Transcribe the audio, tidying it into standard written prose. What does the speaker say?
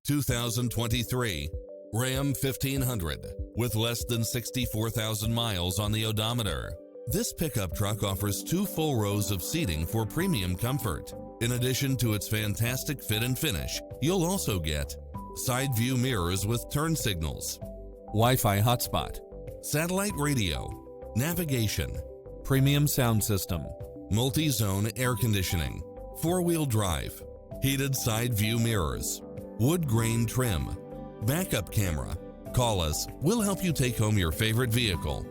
2023 Ram 1500 with less than 64,000 miles on the odometer. This pickup truck offers 2 full rows of seating for premium comfort. In addition to its fantastic fit and finish, you'll also get side view mirrors with turn signals, Wi-Fi hotspot, satellite radio, navigation, premium sound system, multi-zone air conditioning, 4-wheel drive, heated side view mirrors, wood grain trim, backup camera. Call us, we'll help you take home your favorite vehicle.